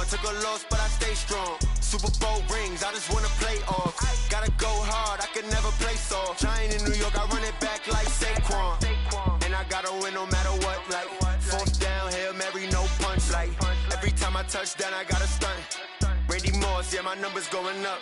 on, took a loss, but I stay strong. Super Bowl rings, I just wanna play off. Gotta go hard, I can never play soft. Giant in New York, I run it back like Saquon. And I gotta win no matter what, like fourth down, Hail Mary, no punch. Like every time I touch down, I gotta stunt. Randy Moss, yeah, my numbers going up.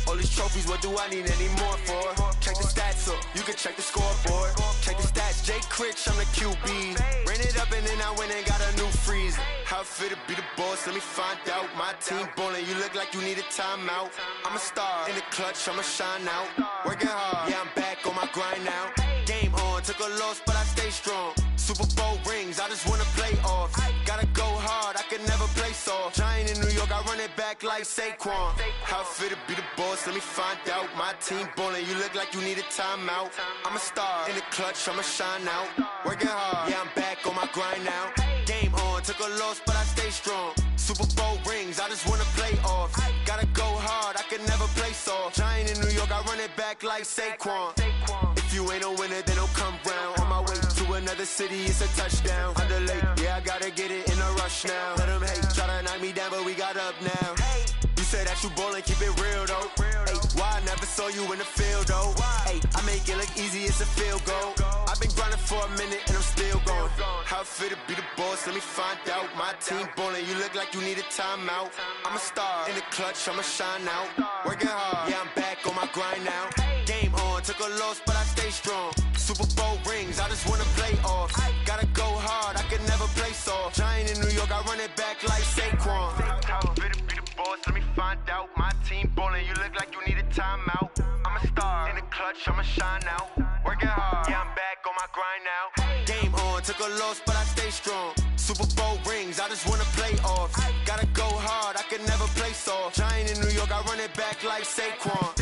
All these trophies, what do I need any more for? Check the stats up, you can check the scoreboard. Check the stats, Jay Critch, I'm the QB. Ran it up and then I went and got a new freeze. How it feel to be the boss, let me find out. My team ballin', you look like you need a timeout. I'm a star, in the clutch, I'ma shine out. Working hard, yeah, I'm back on my grind now. Game on, took a loss, but I stay strong. Super Bowl rings, I just wanna play off. Gotta go hard, I can never play soft. Giant in New York, I run it back like Saquon. How it feel to be the boss, let me find out. My team ballin', you look like you need a timeout. I'm a star, in the clutch, I'ma shine out. Working hard, yeah, I'm back on my grind now. Game on, took a loss, but I stay strong. Super Bowl rings, I just wanna play off. Gotta go hard, I can never play soft. Giant in New York, I run it back like Saquon. If you ain't a winner, then don't come round. On my way to another city, it's a touchdown. Underlay, yeah, I gotta get it in a rush now. Let them hate, try to knock me down, but we got up now. You said that you ballin', keep it real though. Hey, why I never saw you in the field though? Hey, I make it look easy, it's a field goal. I've been grinding for a minute and I'm still going. How it feel to be the boss, let me find out. My team ballin', you look like you need a timeout. I'm a star, in the clutch, I'ma shine out. Working hard, yeah, I'm back on my grind now. Game on, took a loss, but I stay strong. Super Bowl rings, I just wanna play off. Gotta go hard, I can never play soft. Giant in New York, I run it back like Saquon. How it feel to be the boss, let me find out. My team ballin', you look like you need a timeout. I'm a star, in the clutch, I'ma shine out. Working hard, yeah, I'm back on my grind now. Game on, took a loss, but I stay strong. Super Bowl rings, I just wanna play off. Gotta go hard, I can never play soft. Giant in New York, I run it back like Saquon.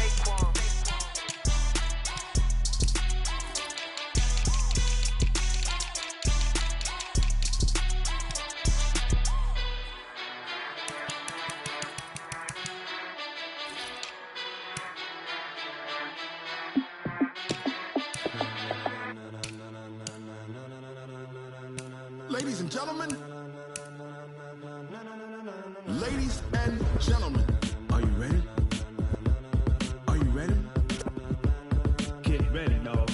Ladies and gentlemen, ladies and gentlemen, are you ready? Are you ready? Get ready, dog.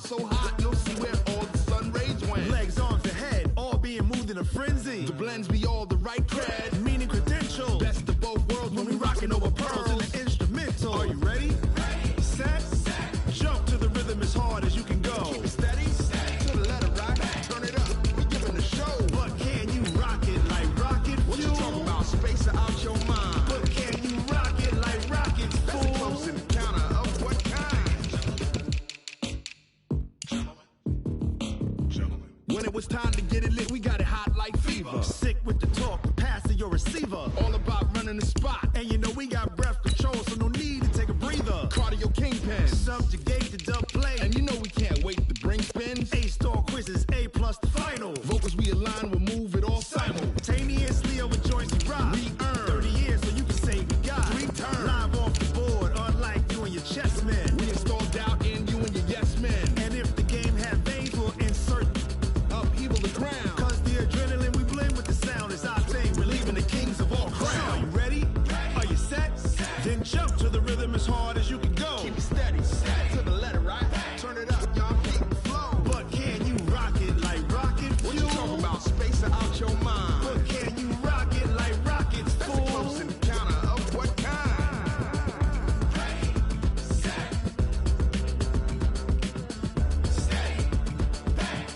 So hot, you'll see where all the sun rays went. Legs, arms, and head, all being moved in a frenzy. The blends be all the right cred, meaning credentials. Best of both worlds when we rockin' over pearls in the instrumental. Are you ready? Ready, set, jump to the rhythm as hard as you can go. Keep it steady, to the letter right. Turn it up, we giving the show. But can you rock it like rocket fuel? What you talking about? Space out your mind. But can you rock it like rockets, fool? That's a close encounter of what kind? When it was time to get it lit, we got it hot like fever. Sick with the talk, pass to your receiver. All about running the spot. And you know we got breath control, so no need to take a breather. Cardio kingpin, subjugate the dub play. And you know we can't wait to bring spins. A-star quizzes, A+ the final. Vocals we align, we'll move it all simultaneously over joints we rock. We earn 30 years, so you can say we got 3 turns. Live off the board, unlike you and your chess men. We install doubt in you and your yes men. And if the game had veins, we'll insert upheaval the ground. Cause the adrenaline we blend with the sound is our thing. We're leaving the kings of all crowns. So are you ready? Are you set? Then jump to the rhythm as hard as you can go. Keep it steady, to the letter right. Turn it up, y'all keep the flow. But can you rock it like rocket fuel? What you talking about? Space out your mind. But can you rock it like rockets, That's fool? a close encounter of what kind? Ready, set, steady, back.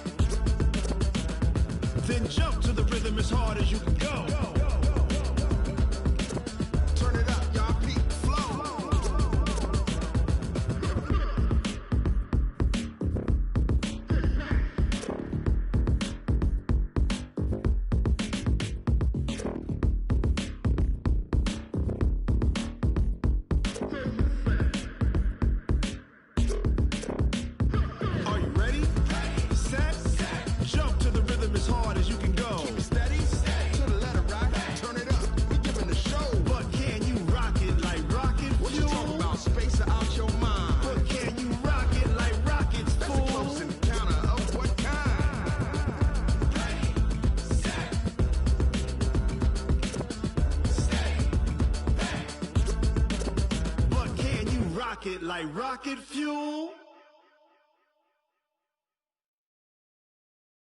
Then jump to the rhythm as hard as you can go. Turn it up, y'all keep the flow. rocket like rocket fuel.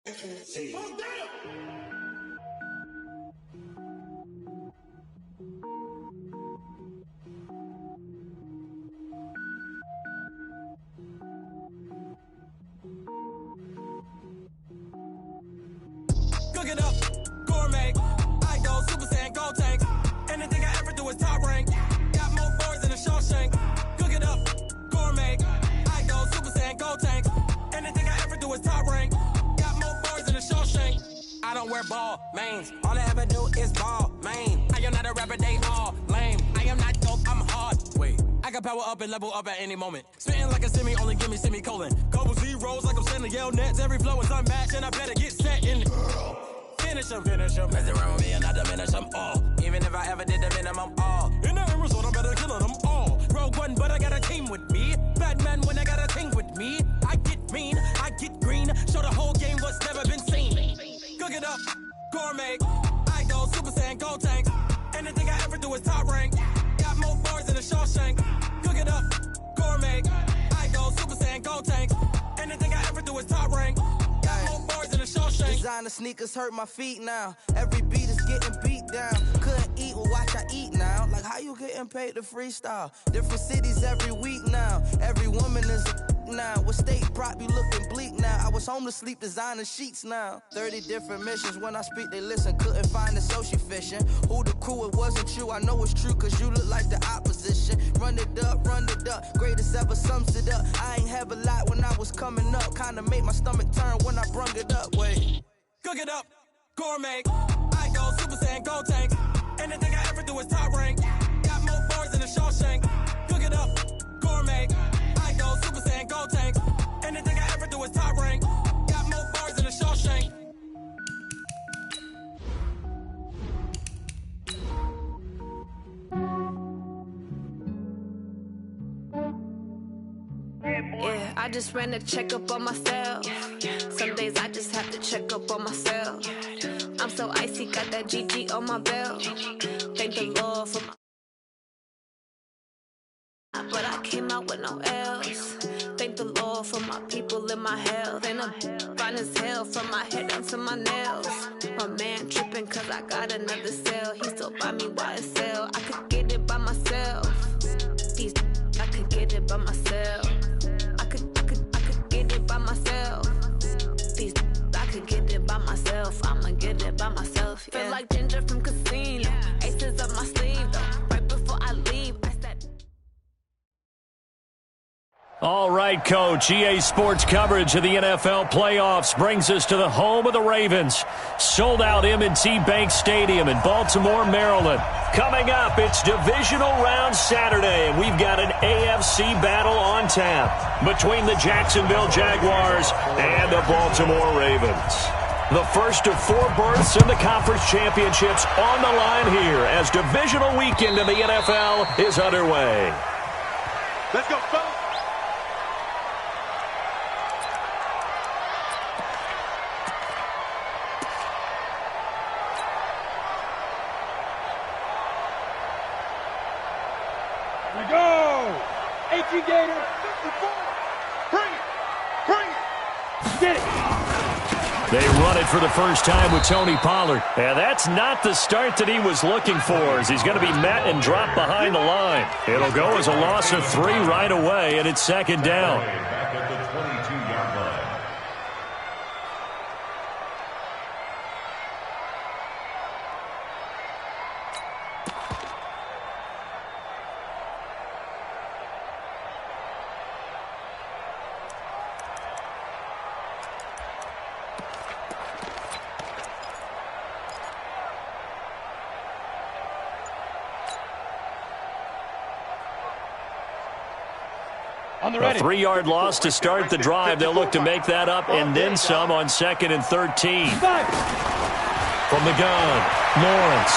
Oh, damn! Cook it up, gourmet. I go Super Saiyan, go tank. Anything I ever do is top rank. Got more boys than a Shawshank. Cook it up, gourmet. I go Super Saiyan, go tank. Anything I ever do is top rank. Got more boys than a Shawshank. I don't wear ball mains. All I ever do is ball main. I am not a rapper, they all lame. I am not dope, I'm hard. Wait, I can power up and level up at any moment. Spitting like a semi, only give me semicolon. Couple zeros like I'm sending yell nets. Every flow is unmatched and I better get set in. Finish them. Mess around with me and I diminish them all. Even if I ever did the minimum, all. In the Arizona, better kill them all. Rogue One, but I got a team with me. Batman when I got a team with me. I get mean, I get green. Show the whole game what's never been seen. Cook it up, gourmet. I go Super Saiyan, go tank. Anything I ever do is top rank. Got more boys than a Shawshank. Cook it up, gourmet. I go Super Saiyan, go tank. Anything I ever do is top rank. Designer sneakers hurt my feet now. Every beat is getting beat down. Couldn't eat, well watch I eat now. Like how you getting paid to freestyle? Different cities every week now. Every woman is a now. What state prop be looking bleak now? I was home to sleep designer sheets now. 30 different missions. When I speak they listen. Couldn't find the social fishing. Who the crew, it wasn't you. I know it's true cause you look like the opposition. Run it up. Greatest ever sums it up. I ain't have a lot when I was coming up. Kinda made my stomach turn when I brung it up. Wait. Cook it up, gourmet. I go Super Saiyan, go tank. Anything I ever do is top rank. Got more boys than a Shawshank. Cook it up, gourmet. I go Super Saiyan, go tank. Anything I ever do is top rank. Got more boys than a Shawshank. Yeah, I just ran a checkup on myself. Some days I just have to check up on myself. I'm so icy, got that GG on my belt. Thank the Lord for but I came out with no L's. Thank the Lord for my people in my health. And I'm fine as hell from my head down to my nails. My man tripping cause I got another cell. He still buy me YSL. I could get it by myself. These I could get it by myself. I could get it by myself. These I could get it by myself. I'ma get it by myself. Yeah. Feel like Ginger from Casino. Aces up my sleeve though. Right before I leave, I said. All right, Coach. EA Sports coverage of the NFL playoffs brings us to the home of the Ravens. Sold out M&T Bank Stadium in Baltimore, Maryland. Coming up, it's divisional round Saturday, and we've got an AFC battle on tap between the Jacksonville Jaguars and the Baltimore Ravens. The first of 4 berths in the conference championships on the line here as divisional weekend in the NFL is underway. Let's go, fellas. We go! AT Gator, 54. Bring it! Get it! They run it for the first time with Tony Pollard. And that's not the start that he was looking for, as he's going to be met and dropped behind the line. It'll go as a loss of 3 right away, and it's second down. Back at the 22-yard line. A 3-yard loss to start the drive. They'll look to make that up and then some on 2nd and 13. From the gun, Lawrence.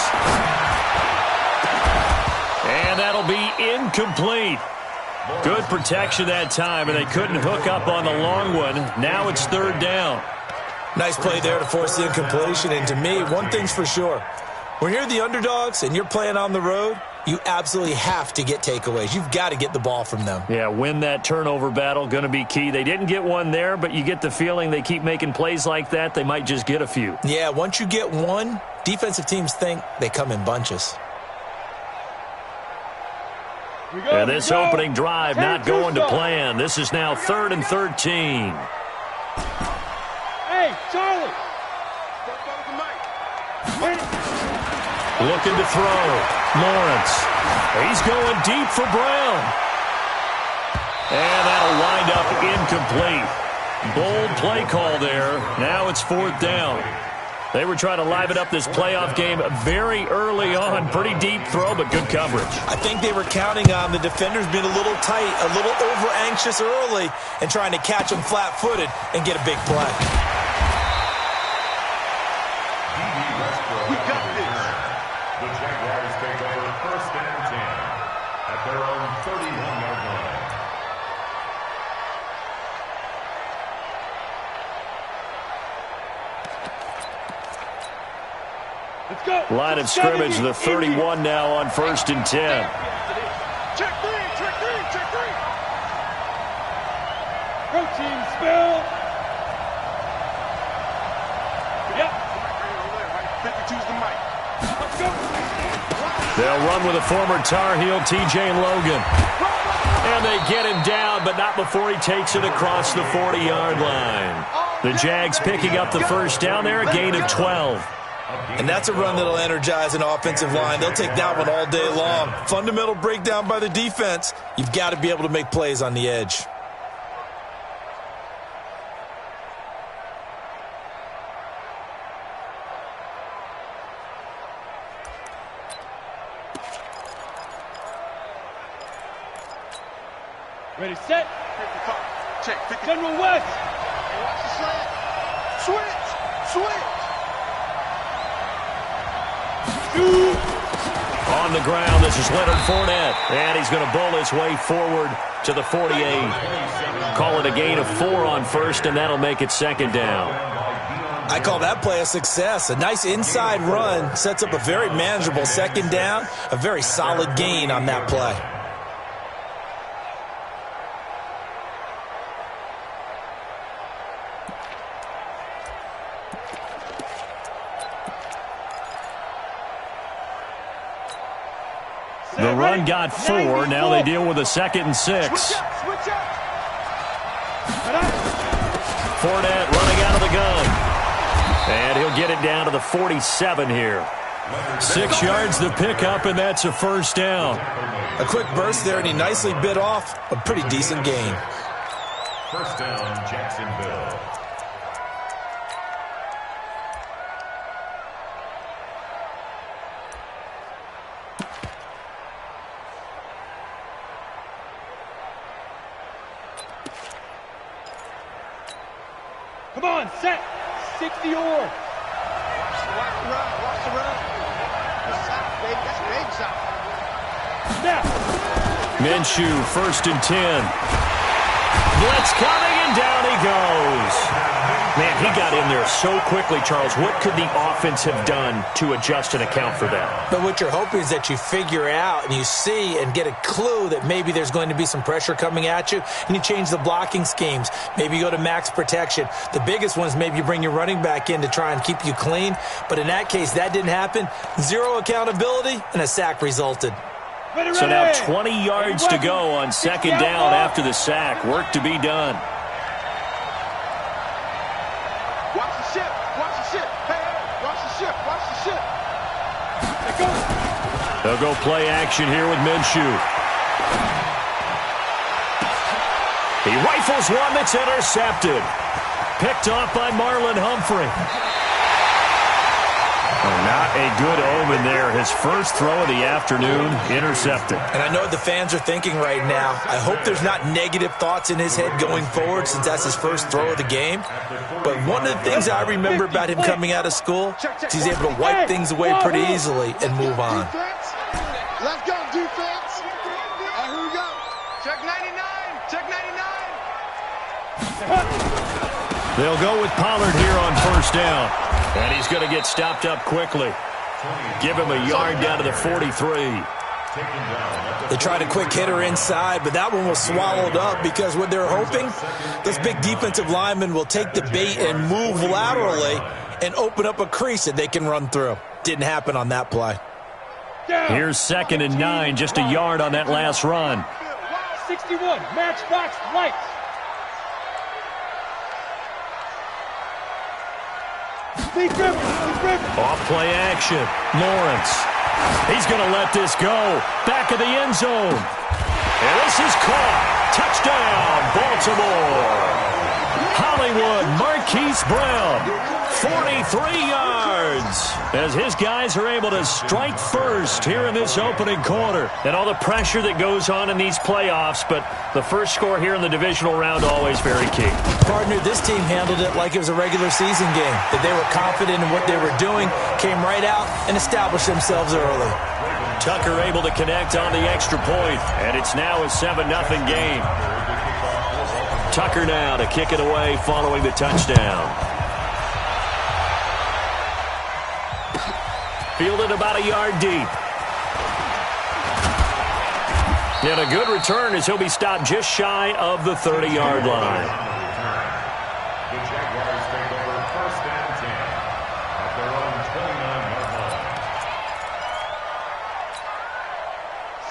And that'll be incomplete. Good protection that time, and they couldn't hook up on the long one. Now it's 3rd down. Nice play there to force the incompletion, and to me, one thing's for sure. When you're the underdogs and you're playing on the road, you absolutely have to get takeaways. You've got to get the ball from them. Yeah, win that turnover battle, going to be key. They didn't get one there, but you get the feeling they keep making plays like that, they might just get a few. Yeah, once you get one, defensive teams think they come in bunches. And this opening drive not going to plan. This is now 3rd and 13. Hey, Charlie! Looking to throw. Lawrence. He's going deep for Brown. And that'll wind up incomplete. Bold play call there. Now it's 4th down. They were trying to liven up this playoff game very early on. Pretty deep throw, but good coverage. I think they were counting on the defenders being a little tight, a little over-anxious early, and trying to catch them flat-footed and get a big play. We got this. The Jaguars take over 1st and 10 at their own 31-yard line. Let's go. Line of scrimmage, the 31 now on 1st and 10. Check three, check three, check three. Protein spill. Yep. 52's the mic. Let's go. They'll run with a former Tar Heel, TJ Logan. And they get him down, but not before he takes it across the 40-yard line. The Jags picking up the 1st down there, a gain of 12. And that's a run that'll energize an offensive line. They'll take that one all day long. Fundamental breakdown by the defense. You've got to be able to make plays on the edge. Ready, set. Check. General West. Hey, watch the slant. Switch. On the ground, this is Leonard Fournette. And he's going to bowl his way forward to the 48. Call it a gain of 4 on 1st, and that'll make it 2nd down. I call that play a success. A nice inside run sets up a very manageable 2nd down. A very solid gain on that play. The run got 4. Now they deal with a 2nd and 6. Fournette running out of the gun. And he'll get it down to the 47 here. 6 yards the pickup, and that's a 1st down. A quick burst there, and he nicely bit off a pretty decent gain. 1st down, Jacksonville. Come on, set. 60 or. Watch the run. That's big shot. Snap. Minshew, 1st and 10. Blitz coming, and down he goes. Man, he got in there so quickly, Charles. What could the offense have done to adjust and account for that? But what you're hoping is that you figure out and you see and get a clue that maybe there's going to be some pressure coming at you, and you change the blocking schemes. Maybe you go to max protection. The biggest one is maybe you bring your running back in to try and keep you clean. But in that case, that didn't happen. 0 accountability, and a sack resulted. So now 20 yards to go on 2nd down after the sack. Work to be done. Watch the ship. Hey, watch the ship. They'll go play action here with Minshew. He rifles one that's intercepted. Picked off by Marlon Humphrey. Not a good omen there. His first throw of the afternoon, intercepted. And I know what the fans are thinking right now. I hope there's not negative thoughts in his head going forward since that's his first throw of the game. But one of the things I remember about him coming out of school is he's able to wipe things away pretty easily and move on. Let's go, defense. Here we go. Check 99. They'll go with Pollard here on 1st down. And he's going to get stopped up quickly. Give him a yard down to the 43. They tried a quick hitter inside, but that one was swallowed up because what they're hoping, those big defensive linemen will take the bait and move laterally and open up a crease that they can run through. Didn't happen on that play. Here's 2nd and 9, just a yard on that last run. 61, matchbox lights. Off play action. Lawrence. He's going to let this go. Back of the end zone. And this is caught. Touchdown, Baltimore. Hollywood Marquise Brown, 43 yards, as his guys are able to strike first here in this opening quarter. And all the pressure that goes on in these playoffs, but the first score here in the divisional round always very key. Partner, this team handled it like it was a regular season game, that they were confident in what they were doing, came right out and established themselves early. Tucker able to connect on the extra point, and it's now a 7-0 game. Tucker now to kick it away following the touchdown. Fielded about a yard deep. And a good return as he'll be stopped just shy of the 30-yard line. The Jaguars take over 1st and 10 at their own 29-yard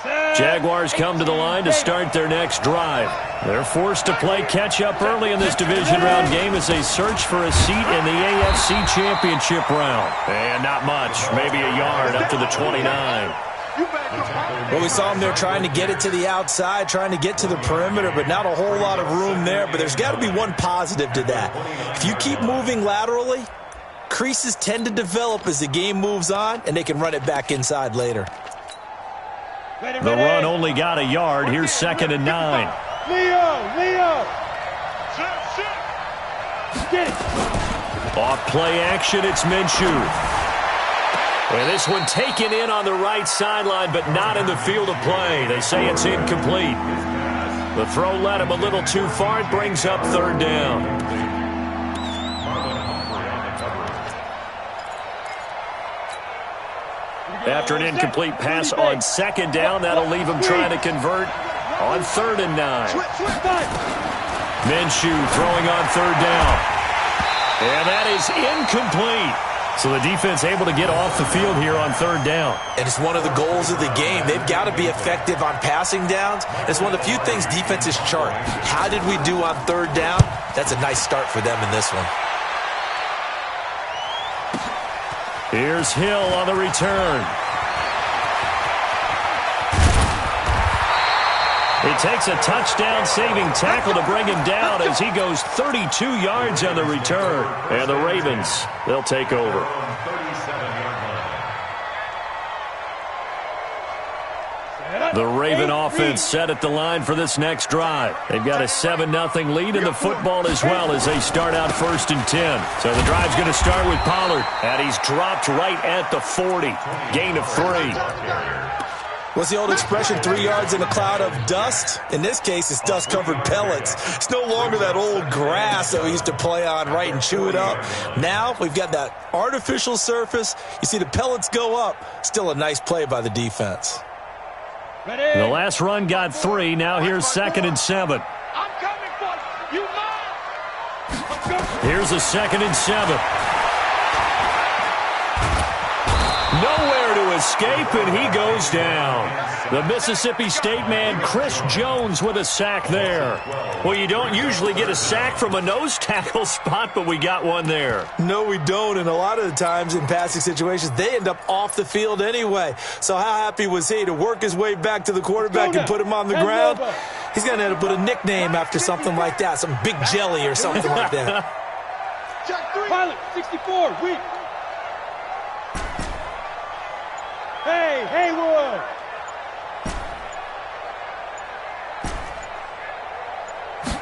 line. Jaguars come to the line to start their next drive. They're forced to play catch-up early in this division round game as they search for a seat in the AFC Championship round. And not much, maybe a yard up to the 29. Well, we saw them there trying to get it to the outside, trying to get to the perimeter, but not a whole lot of room there. But there's got to be one positive to that. If you keep moving laterally, creases tend to develop as the game moves on, and they can run it back inside later. The run only got a yard. Here's 2nd and 9. Leo! Get it! Off play action, it's Minshew. And this one taken in on the right sideline, but not in the field of play. They say it's incomplete. The throw led him a little too far. It brings up 3rd down. After an incomplete pass on 2nd down, that'll leave him trying to convert on 3rd and 9. Minshew throwing on 3rd down. And that is incomplete. So the defense able to get off the field here on 3rd down. And it's one of the goals of the game. They've got to be effective on passing downs. It's one of the few things defenses chart. How did we do on 3rd down? That's a nice start for them in this one. Here's Hill on the return. It takes a touchdown-saving tackle to bring him down as he goes 32 yards on the return. And the Ravens, they'll take over. The Raven offense set at the line for this next drive. They've got a 7-0 lead in the football as well as they start out 1st and 10. So the drive's going to start with Pollard, and he's dropped right at the 40. Gain of 3. What's the old expression, 3 yards in a cloud of dust? In this case, it's dust-covered pellets. It's no longer that old grass that we used to play on, right, and chew it up. Now we've got that artificial surface. You see the pellets go up. Still a nice play by the defense. The last run got 3. Now here's 2nd and 7. I'm coming for you. Here's a 2nd and 7. Nowhere to escape, and he goes down. The Mississippi State man, Chris Jones, with a sack there. Well, you don't usually get a sack from a nose tackle spot, but we got one there. No, we don't, and a lot of the times in passing situations, they end up off the field anyway. So how happy was he to work his way back to the quarterback and put him on the ground? He's going to end up with a nickname after something like that, some Big Jelly or something like that. Pilot, 64, weak. Hey, Haywood!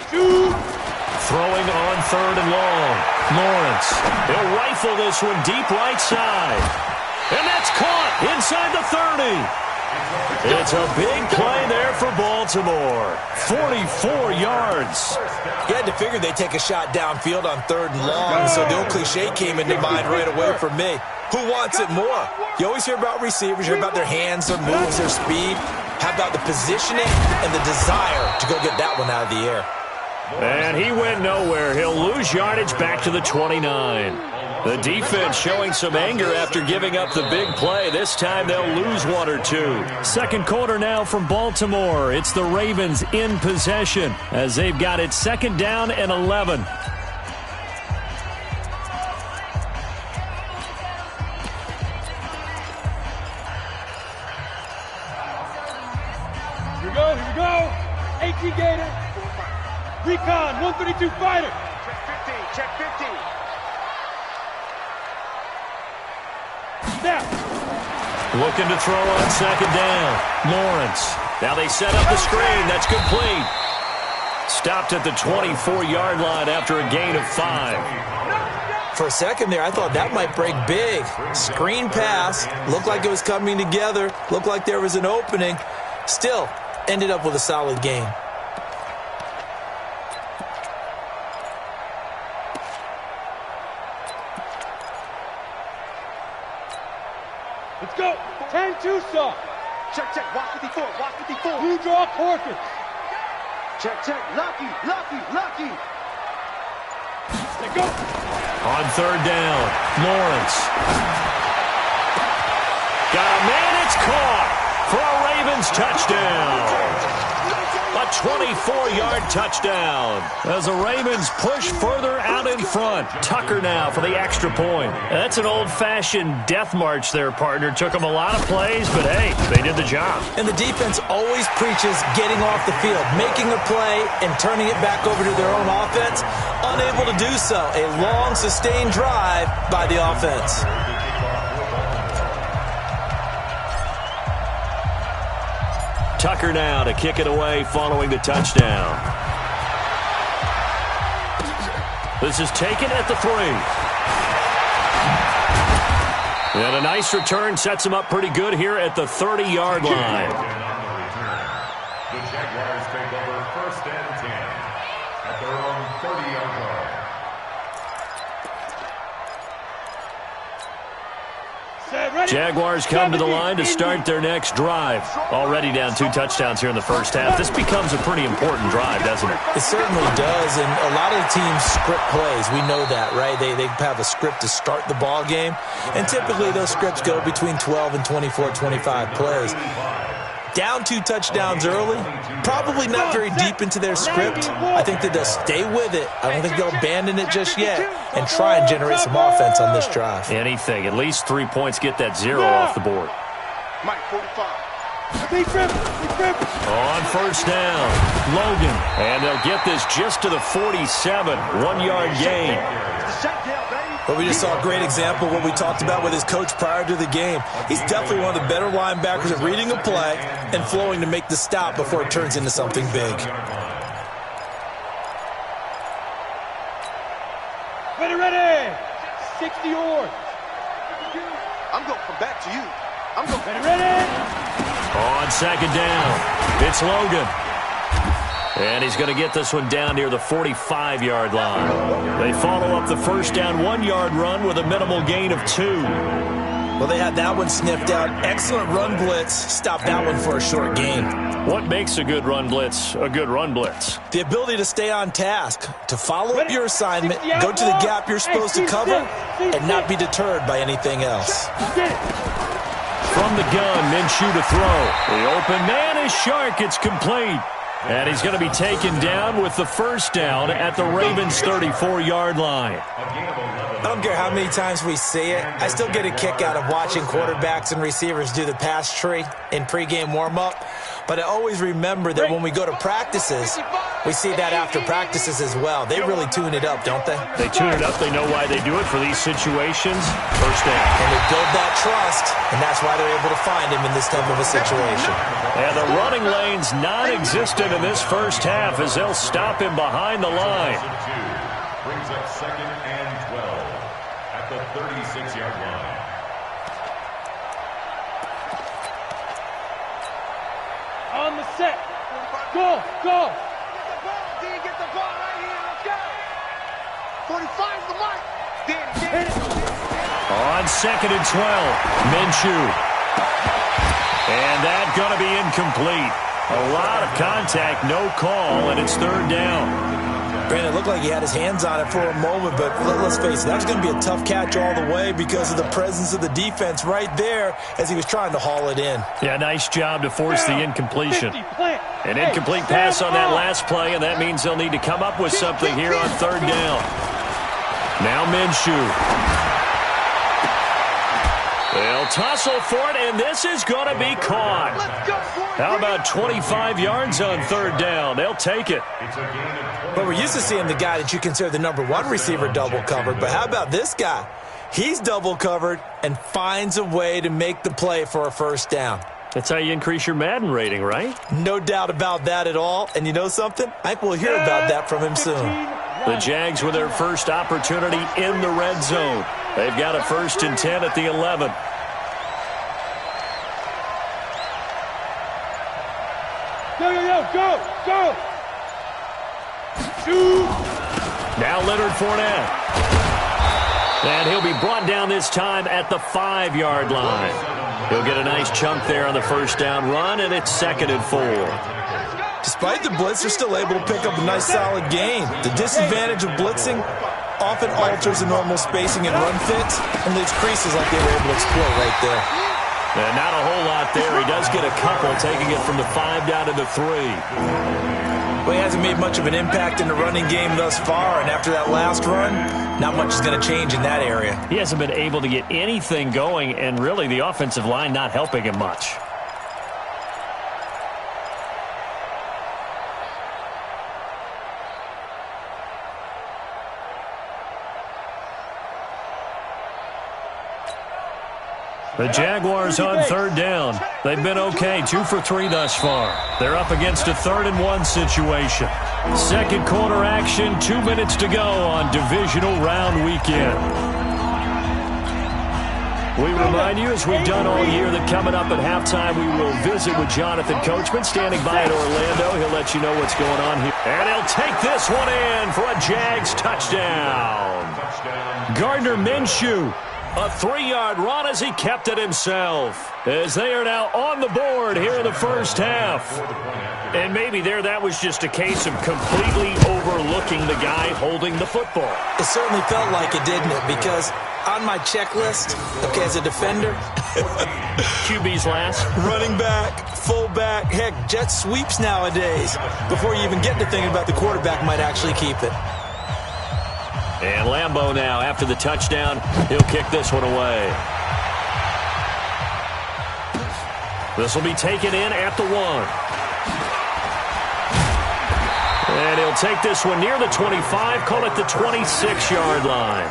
Shoot! Throwing on 3rd and long. Lawrence. He'll rifle this one deep right side. And that's caught inside the 30. It's a big play there for Baltimore. 44 yards. You had to figure they'd take a shot downfield on 3rd and long, so the old cliche came into mind right away for me. Who wants it more? You always hear about receivers, you hear about their hands, their moves, their speed. How about the positioning and the desire to go get that one out of the air? And he went nowhere. He'll lose yardage back to the 29. The defense showing some anger after giving up the big play. This time they'll lose one or two. Second quarter now from Baltimore. It's the Ravens in possession as they've got it second down and 11. Here we go. 18 Gator. Recon, 132 fighter. Check 50. Snap. Looking to throw on second down. Lawrence. Now they set up the screen. That's complete. Stopped at the 24-yard line after a gain of 5. For a second there, I thought that might break big. Screen pass. Looked like it was coming together. Looked like there was an opening. Still, ended up with a solid gain. Let's go. 10-2 soft. Check. Watch 54. Blue draw Corker. Check. Lucky. Let go. On third down, Lawrence. Got a man, it's caught for a Ravens touchdown. A 24-yard touchdown as the Ravens push further out in front. Tucker now for the extra point. That's an old-fashioned death march there, partner. Took them a lot of plays, but hey, they did the job. And the defense always preaches getting off the field, making a play, and turning it back over to their own offense. Unable to do so. A long, sustained drive by the offense. Tucker now to kick it away following the touchdown. This is taken at the 3. And a nice return sets him up pretty good here at the 30-yard line. The Jaguars take over first and 10 at their own 30-yard line. Jaguars come to the line to start their next drive. Already down 2 touchdowns here in the first half. This becomes a pretty important drive, doesn't it? It certainly does, and a lot of the teams script plays. We know that, right? They have a script to start the ball game, and typically those scripts go between 12 and 24, 25 plays. Down 2 touchdowns early, probably not very deep into their script. I think that they'll stay with it. I don't think they'll abandon it just yet and try and generate some offense on this drive. Anything. At least 3 points get that 0 off the board. Mike 45. On first down, Logan. And they'll get this just to the 47. 1-yard gain. But we just saw a great example of what we talked about with his coach prior to the game. He's definitely one of the better linebackers at reading a play and flowing to make the stop before it turns into something big. Ready. 60 yards. I'm going to come back to you. I'm going Ready. On second down, it's Logan. And he's going to get this one down near the 45-yard line. They follow up the first down 1-yard run with a minimal gain of 2. Well, they had that one sniffed out. Excellent run blitz. Stopped that one for a short gain. What makes a good run blitz a good run blitz? The ability to stay on task, to follow up your assignment, go to the gap you're supposed to cover, and not be deterred by anything else. From the gun, Minshew to throw. The open man is Shark. It's complete. And he's going to be taken down with the first down at the Ravens' 34-yard line. I don't care how many times we see it. I still get a kick out of watching quarterbacks and receivers do the pass tree in pregame warm-up. But I always remember that when we go to practices, we see that after practices as well. They really tune it up, don't they? They tune it up. They know why they do it for these situations. First down. And they build that trust, and that's why they're able to find him in this type of a situation. And the running lane's non-existent in this first half as they'll stop him behind the line. Brings up second and 12 at the 36-yard line. On the set. Go. Get the ball right here. Let's go. 45's the mark. Hit it. On 2nd and 12, Minshew. And that's going to be incomplete. A lot of contact, no call, and it's 3rd down. Brandon, it looked like he had his hands on it for a moment, but let's face it, that was going to be a tough catch all the way because of the presence of the defense right there as he was trying to haul it in. Yeah, nice job to force the incompletion. An incomplete pass on that last play, and that means they'll need to come up with something here on 3rd down. Now Minshew. They'll tussle for it, and this is going to be caught. How about 25 yards on 3rd down? They'll take it. But we're used to seeing the guy that you consider the #1 receiver double covered. But how about this guy? He's double covered and finds a way to make the play for a 1st down. That's how you increase your Madden rating, right? No doubt about that at all. And you know something? I think we'll hear about that from him soon. The Jags with their first opportunity in the red zone. They've got a 1st and 10 at the 11. Go! Shoot! Now Leonard Fournette. And he'll be brought down this time at the 5-yard line. He'll get a nice chunk there on the 1st down run, and it's 2nd and 4. Despite the blitz, they're still able to pick up a nice solid gain. The disadvantage of blitzing often alters the normal spacing and run fits and leaves creases like they were able to exploit right there. And not a whole lot there. He does get a couple, taking it from the 5 down to the 3. Well, he hasn't made much of an impact in the running game thus far, and after that last run, not much is going to change in that area. He hasn't been able to get anything going, and really the offensive line not helping him much. The Jaguars on 3rd down. They've been okay, 2 for 3 thus far. They're up against a 3rd and 1 situation. 2nd quarter action, 2 minutes to go on divisional round weekend. We remind you, as we've done all year, that coming up at halftime, we will visit with Jonathan Coachman, standing by in Orlando. He'll let you know what's going on here. And he'll take this one in for a Jags touchdown. Gardner Minshew. A 3-yard run as he kept it himself. As they are now on the board here in the 1st half. And maybe that was just a case of completely overlooking the guy holding the football. It certainly felt like it, didn't it? Because on my checklist, okay, as a defender, QB's last. Running back, fullback, heck, jet sweeps nowadays. Before you even get to thinking about the quarterback might actually keep it. And Lambeau now, after the touchdown, he'll kick this one away. This will be taken in at the 1. And he'll take this one near the 25, call it the 26-yard line.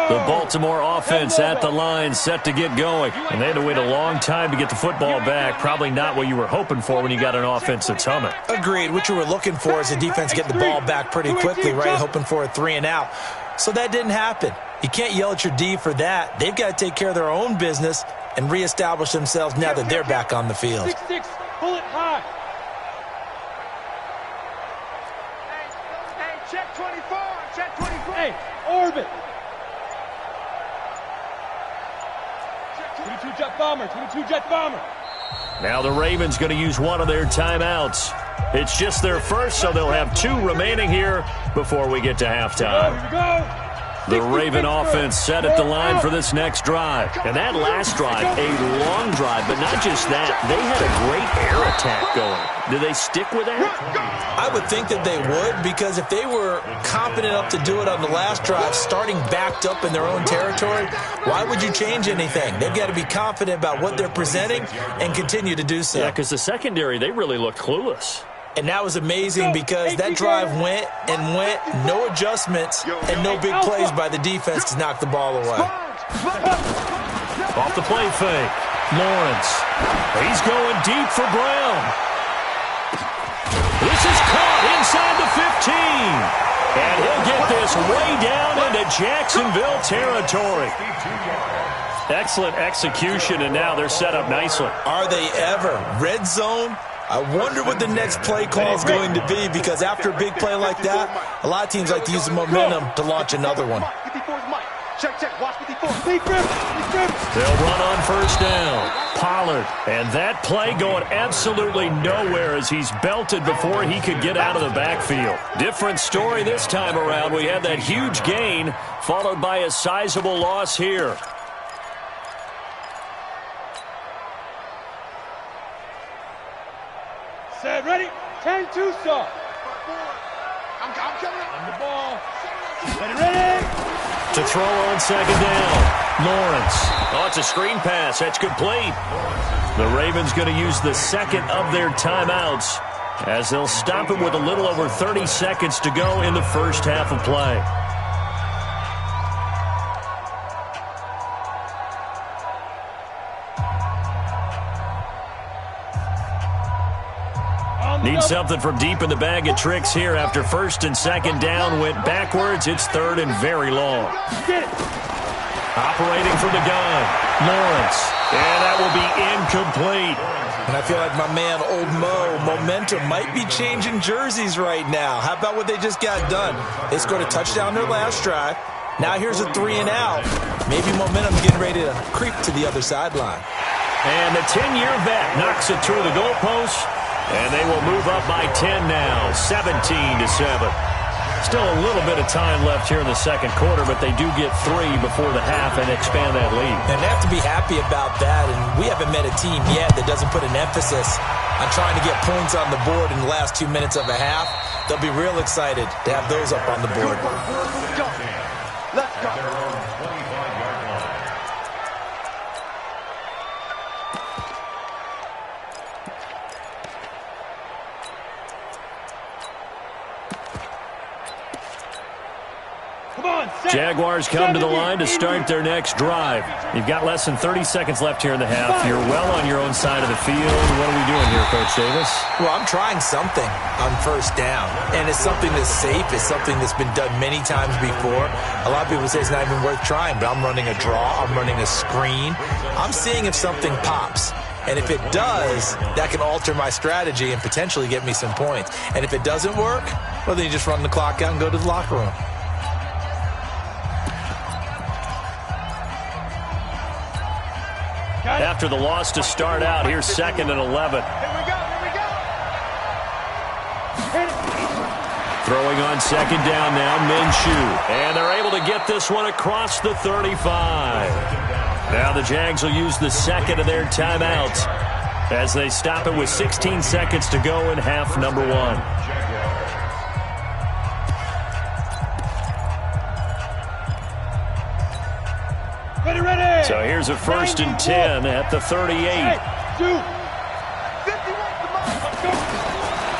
The Baltimore offense at the line, set to get going. And they had to wait a long time to get the football back. Probably not what you were hoping for when you got an offense that's humming. Agreed. What you were looking for is the defense getting the ball back pretty quickly, right? Hoping for a 3 and out. So that didn't happen. You can't yell at your D for that. They've got to take care of their own business and reestablish themselves now that they're back on the field. 6-6, pull it high. Hey, check 24, check 24. Hey, orbit. 22 jet bomber, 22 jet bomber. Now the Ravens going to use one of their timeouts. It's just their first, so they'll have 2 remaining here before we get to halftime. Here we go. The Raven offense set at the line for this next drive. And that last drive, a long drive, but not just that. They had a great air attack going. Do they stick with that? I would think that they would, because if they were competent enough to do it on the last drive, starting backed up in their own territory, why would you change anything? They've got to be confident about what they're presenting and continue to do so. Yeah, because the secondary, they really looked clueless. And that was amazing because that drive went and went, no adjustments, and no big plays by the defense to knock the ball away. Off the play fake, Lawrence. He's going deep for Brown. This is caught inside the 15. And he'll get this way down into Jacksonville territory. Excellent execution, and now they're set up nicely. Are they ever? Red zone, I wonder what the next play call is going to be, because after a big play like that, a lot of teams like to use the momentum to launch another one. They'll run on first down. Pollard, and that play going absolutely nowhere as he's belted before he could get out of the backfield. Different story this time around. We had that huge gain followed by a sizable loss here. Set, ready, 10-2 start. I'm coming up. On the ball. Ready. To throw on second down. Lawrence. Oh, it's a screen pass. That's complete. The Ravens going to use the second of their timeouts as they'll stop it with a little over 30 seconds to go in the first half of play. Need something from deep in the bag of tricks here after first and second down went backwards. It's third and very long. Operating from the gun, Lawrence. And that will be incomplete. And I feel like my man, Old Mo, momentum might be changing jerseys right now. How about what they just got done? They scored a touchdown their last drive. Now here's a 3 and out. Maybe momentum's getting ready to creep to the other sideline. And the 10-year vet knocks it through the goalpost. And they will move up by 10 now, 17-7. Still a little bit of time left here in the second quarter, but they do get 3 before the half and expand that lead. And they have to be happy about that, and we haven't met a team yet that doesn't put an emphasis on trying to get points on the board in the last 2 minutes of a half. They'll be real excited to have those up on the board. Let's go. Jaguars come to the line to start their next drive. You've got less than 30 seconds left here in the half. You're well on your own side of the field. What are we doing here, Coach Davis? Well, I'm trying something on first down, and it's something that's safe. It's something that's been done many times before. A lot of people say it's not even worth trying, but I'm running a draw. I'm running a screen. I'm seeing if something pops. And if it does, that can alter my strategy and potentially get me some points. And if it doesn't work, well, then you just run the clock out and go to the locker room. After the loss to start out, here's 2nd and 11. Here we go. Throwing on second down now, Minshew. And they're able to get this one across the 35. Now the Jags will use the second of their timeouts as they stop it with 16 seconds to go in half number 1. Ready. So here's a 1st and 10 at the 38.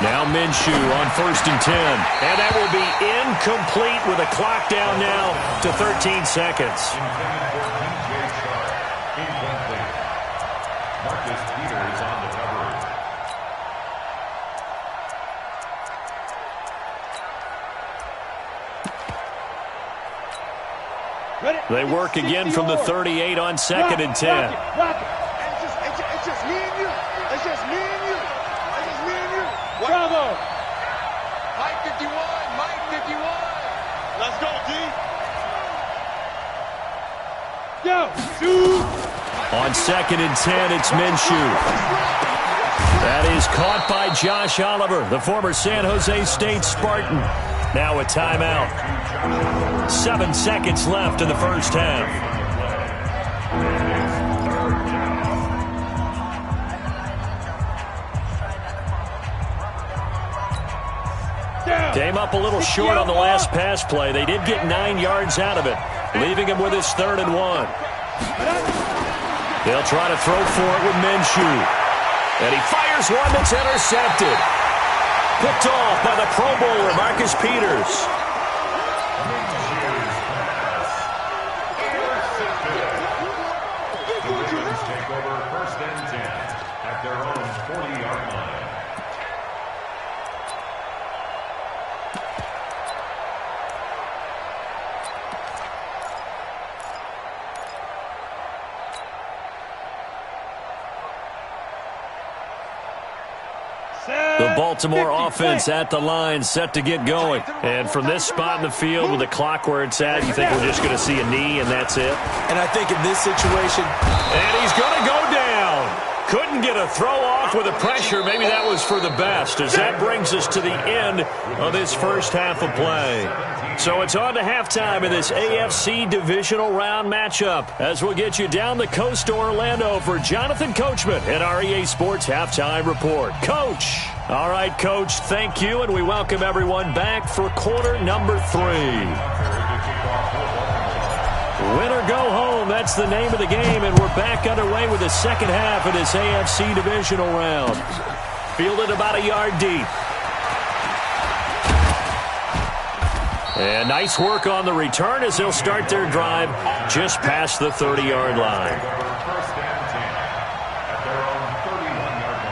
Now Minshew on 1st and 10. And that will be incomplete with a clock down now to 13 seconds. They work again from the 38 on 2nd and 10. It's just me and you. It's just me and you. It's just me and you. Bravo. Mike 51. Mike 51. Let's go, D. Yo, two. On 2nd and 10, it's Minshew. That is caught by Josh Oliver, the former San Jose State Spartan. Now a timeout. 7 seconds left in the first half. Came up a little short on the last pass play. They did get 9 yards out of it, leaving him with his 3rd and 1. They'll try to throw for it with Minshew. And he fires one that's intercepted. Picked off by the Pro Bowler, Marcus Peters. Take over 1st and 10 at their own 40-yard line. Baltimore offense at the line, set to get going. And from this spot in the field with the clock where it's at, you think we're just going to see a knee and that's it? And I think in this situation... And he's going to go down. Couldn't get a throw off with the pressure. Maybe that was for the best, as that brings us to the end of this first half of play. So it's on to halftime in this AFC divisional round matchup, as we'll get you down the coast to Orlando for Jonathan Coachman at our EA Sports Halftime Report. Coach. All right, Coach, thank you, and we welcome everyone back for quarter number 3. Win or go home, that's the name of the game, and we're back underway with the second half of this AFC divisional round. Fielded about a yard deep. And nice work on the return as they'll start their drive just past the 30-yard line. First and 10 at their own 31-yard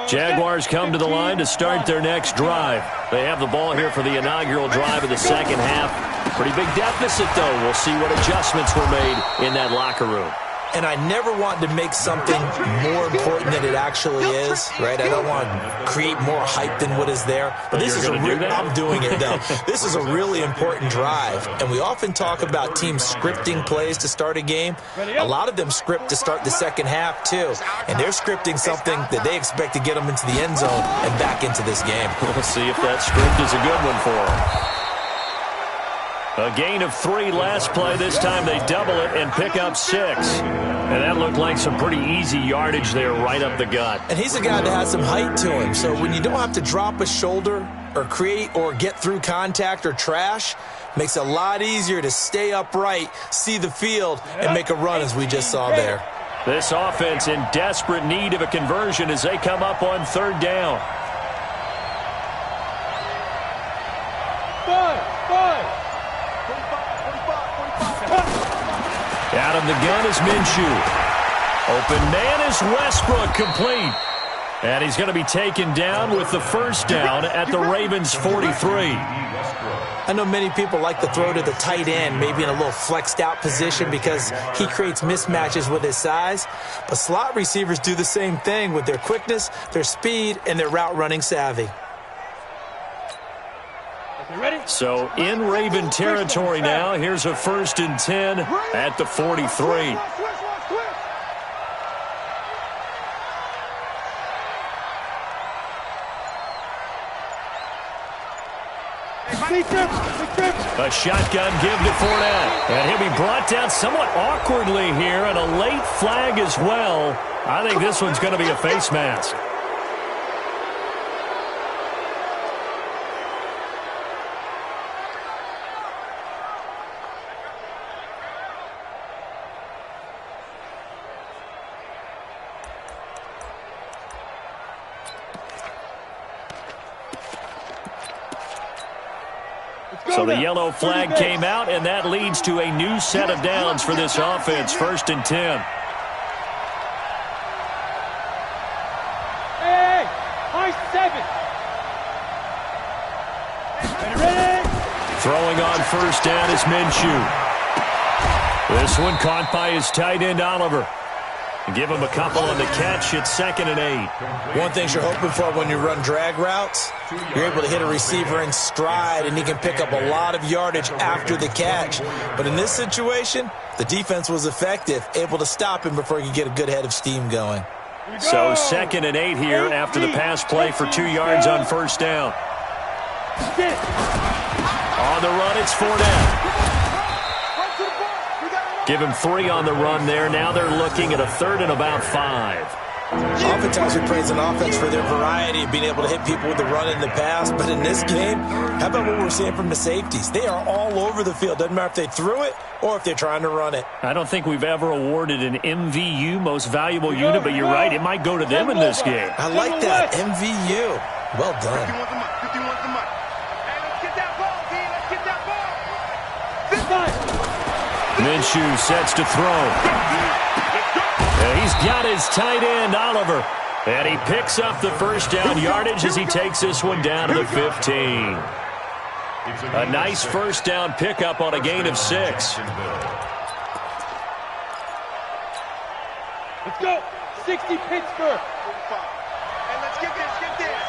line. Jaguars come to the line to start their next drive. They have the ball here for the inaugural drive of the second half. Pretty big deficit, though. We'll see what adjustments were made in that locker room. And I never want to make something more important than it actually is, right? I don't want to create more hype than what is there. But this is I'm doing it, though. This is a really important drive. And we often talk about teams scripting plays to start a game. A lot of them script to start the second half, too. And they're scripting something that they expect to get them into the end zone and back into this game. We'll see if that script is a good one for them. A gain of 3 last play. This time they double it and pick up 6. And that looked like some pretty easy yardage there right up the gut. And he's a guy that has some height to him. So when you don't have to drop a shoulder or create or get through contact or trash, makes it a lot easier to stay upright, see the field, and make a run as we just saw there. This offense in desperate need of a conversion as they come up on 3rd down. Out of the gun is Minshew. Open man is Westbrook, complete. And he's going to be taken down with the first down at the Ravens' 43. I know many people like to throw to the tight end, maybe in a little flexed out position because he creates mismatches with his size. But slot receivers do the same thing with their quickness, their speed, and their route running savvy. So in Raven territory now, here's a 1st and 10 at the 43. A shotgun give to Fournette. And he'll be brought down somewhat awkwardly here, and a late flag as well. I think this one's going to be a face mask. So the yellow flag came out, and that leads to a new set of downs for this offense. 1st and 10. Hey, high 7. Throwing on 1st down is Minshew. This one caught by his tight end, Oliver. Give him a couple on the catch. It's 2nd and 8. One thing you're hoping for when you run drag routes, you're able to hit a receiver in stride, and he can pick up a lot of yardage after the catch. But in this situation, the defense was effective, able to stop him before he could get a good head of steam going. So 2nd and 8 here after the pass play for 2 yards on 1st down. On the run, it's Fournette. Give him 3 on the run there. Now they're looking at a 3rd and about 5. Oftentimes we praise an offense for their variety of being able to hit people with the run and the pass. But in this game, how about what we're seeing from the safeties? They are all over the field. Doesn't matter if they threw it or if they're trying to run it. I don't think we've ever awarded an MVU, most valuable unit, but you're right. It might go to them in this game. I like that. MVU. Well done. 51's the mark. 51's the mark. Hey, let's get that ball, D. Let's get that ball. This time. Minshew sets to throw. And he's got his tight end, Oliver. And he picks up the 1st down yardage as he takes this one down to the 15. A nice 1st down pickup on a gain of 6. Let's go. 60 Pittsburgh. Hey, let's get this, get this.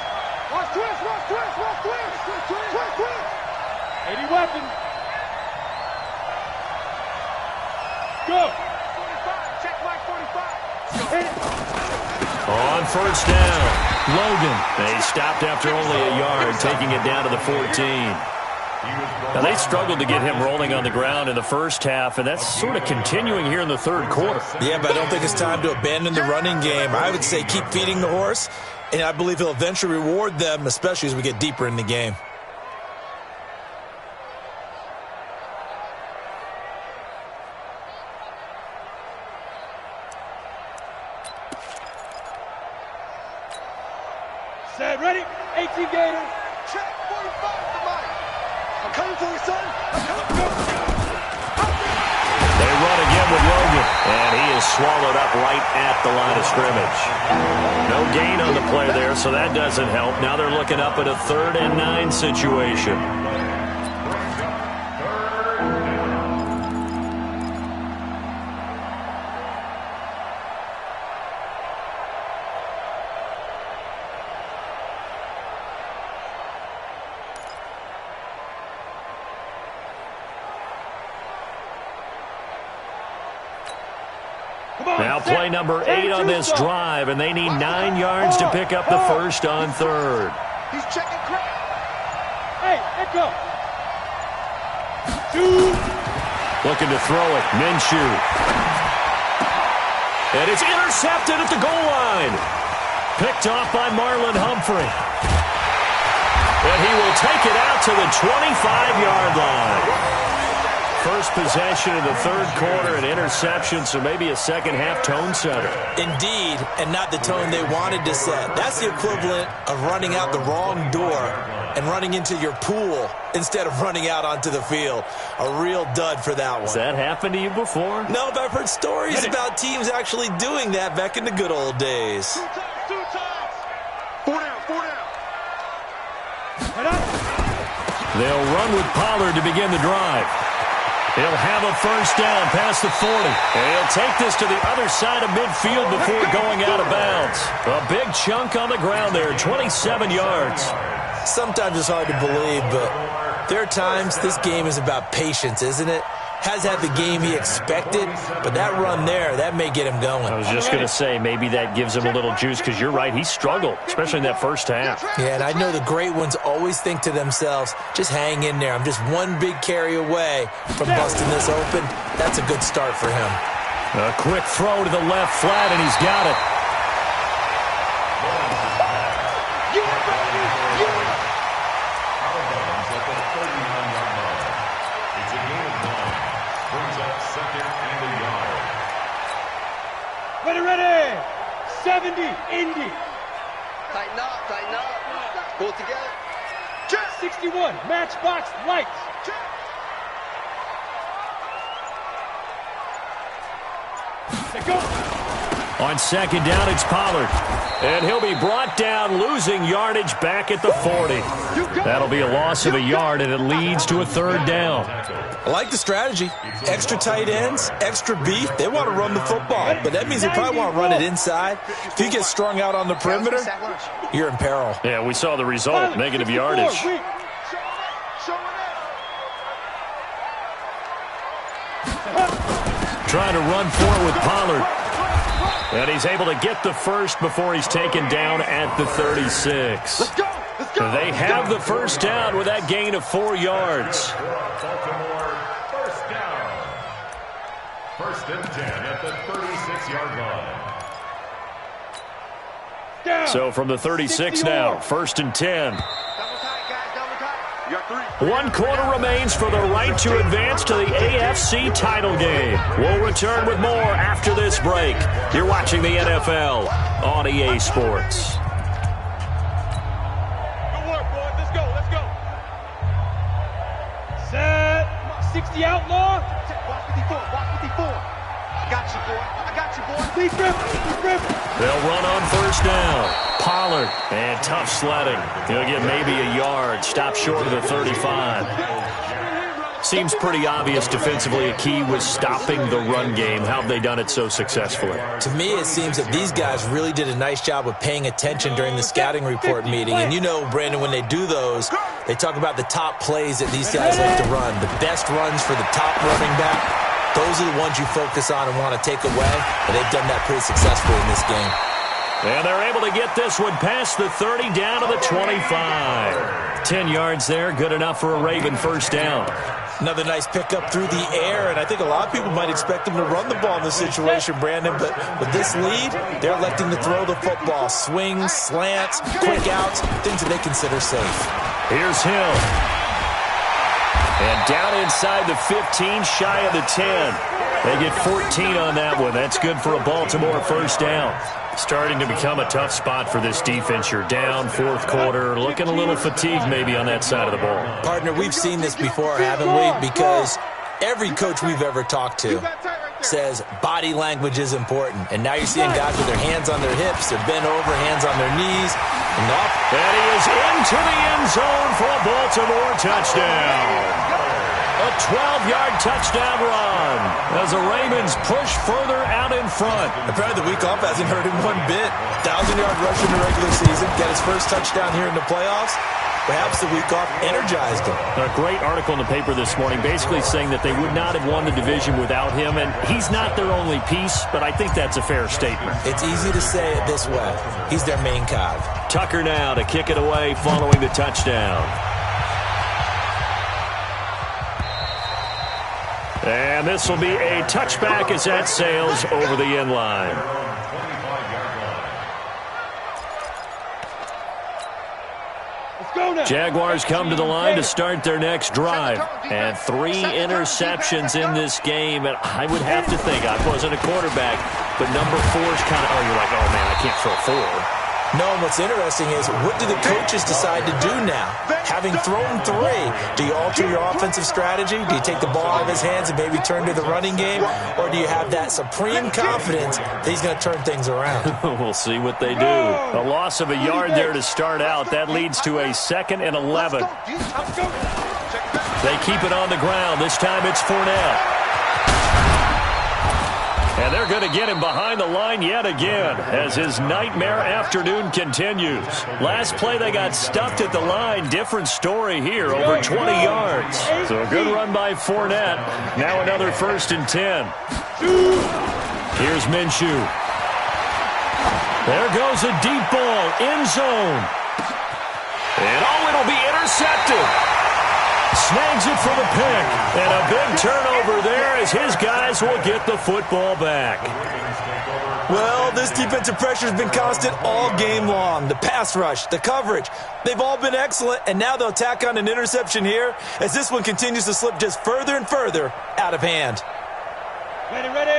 Watch twist, watch twist, watch twist. Twist. 80 weapons. Go. 45, check my 45. Hit it. On first down, Logan. They stopped after only a yard, taking it down to the 14. Now, they struggled to get him rolling on the ground in the first half, and that's sort of continuing here in the third quarter. Yeah, but I don't think it's time to abandon the running game. I would say keep feeding the horse, and I believe he'll eventually reward them, especially as we get deeper in the game. Set, ready? 18 Gators. Check 45 to Mike. I'm coming for you, son. I'm coming. They run again with Logan, and he is swallowed up right at the line of scrimmage. No gain on the play there, so that doesn't help. Now they're looking up at a 3rd and 9 situation. Now play number 8 on this drive, and they need 9 yards to pick up the first on 3rd. He's checking crap. Hey, let go. 2. Looking to throw it, Minshew. And it's intercepted at the goal line. Picked off by Marlon Humphrey. And he will take it out to the 25-yard line. First possession of the third quarter, an interception, so maybe a second-half tone setter. Indeed, and not the tone they wanted to set. That's the equivalent of running out the wrong door and running into your pool instead of running out onto the field. A real dud for that one. Has that happened to you before? No, but I've heard stories about teams actually doing that back in the good old days. 2 times. 4 down, 4 down. Head up. They'll run with Pollard to begin the drive. He'll have a first down past the 40. And he'll take this to the other side of midfield before going out of bounds. A big chunk on the ground there, 27 yards. Sometimes it's hard to believe, but there are times this game is about patience, isn't it? Has had the game he expected, but that run there, that may get him going. I was just going to say, maybe that gives him a little juice, because you're right, he struggled, especially in that first half. Yeah, and I know the great ones always think to themselves, just hang in there. I'm just one big carry away from busting this open. That's a good start for him. A quick throw to the left flat, and he's got it. Ready. 70, Indy. Tighten up. Pull together. 61, Matchbox Lights. Let go. On second down, it's Pollard. And he'll be brought down, losing yardage back at the 40. That'll be a loss of a yard, and it leads to a third down. I like the strategy. Extra tight ends, extra beef. They want to run the football, but that means they probably want to run it inside. If you get strung out on the perimeter, you're in peril. Yeah, we saw the result, negative yardage. Trying to run forward with Pollard. And he's able to get the first before he's taken down at the 36. Let's go. They have the first down with that gain of 4 yards. Baltimore, first down. 1st and 10 at the 36-yard line. So from the 36 now, 1st and 10. 1 quarter remains for the right to advance to the AFC title game. We'll return with more after this break. You're watching the NFL on EA Sports. Good work, boys. Let's go. Set. 60 outlaw. Watch 54. I got you, boy. Deep rip. They'll run on first down. Pollard, and tough sledding. He'll get maybe a yard, stop short of the 35. Seems pretty obvious defensively a key was stopping the run game. How have they done it so successfully? To me, it seems that these guys really did a nice job of paying attention during the scouting report meeting. And you know, Brandon, when they do those, they talk about the top plays that these guys like to run. The best runs for the top running back, those are the ones you focus on and want to take away. And they've done that pretty successfully in this game. And they're able to get this one past the 30 down to the 25. 10 yards there, good enough for a Raven first down. Another nice pickup through the air, and I think a lot of people might expect them to run the ball in this situation, Brandon, but with this lead, they're electing to throw the football. Swings, slants, quick outs, things that they consider safe. Here's Hill. And down inside the 15, shy of the 10. They get 14 on that one. That's good for a Baltimore first down. Starting to become a tough spot for this defense. You're down fourth quarter, looking a little fatigued maybe on that side of the ball. Partner, we've seen this before, haven't we? Because every coach we've ever talked to says body language is important. And now you're seeing guys with their hands on their hips, they're bent over, hands on their knees. And he is into the end zone for a Baltimore touchdown. A 12-yard touchdown run as the Ravens push further out in front. Apparently the week off hasn't hurt him one bit. 1,000-yard rush in the regular season. Got his first touchdown here in the playoffs. Perhaps the week off energized him. A great article in the paper this morning basically saying that they would not have won the division without him, and he's not their only piece, but I think that's a fair statement. It's easy to say it this way. He's their main cog. Tucker now to kick it away following the touchdown. And this will be a touchback as that sails over the end line. Jaguars come to the line to start their next drive. And 3 interceptions in this game. And I would have to think, I wasn't a quarterback, but number 4 is kind of, you're like, oh, man, I can't throw 4. No, and what's interesting is, what do the coaches decide to do now? Having thrown 3, do you alter your offensive strategy? Do you take the ball out of his hands and maybe turn to the running game? Or do you have that supreme confidence that he's going to turn things around? We'll see what they do. A loss of a yard there to start out. That leads to a 2nd and 11. They keep it on the ground. This time it's Fournette. And they're going to get him behind the line yet again as his nightmare afternoon continues. Last play, they got stuffed at the line. Different story here, over 20 yards. So a good run by Fournette. Now another 1st and 10. Here's Minshew. There goes a deep ball, end zone. And it'll be intercepted. Snags it for the pick. And a big turnover there as his guys will get the football back. Well, this defensive pressure has been constant all game long. The pass rush, the coverage, they've all been excellent. And now they'll tack on an interception here as this one continues to slip just further and further out of hand.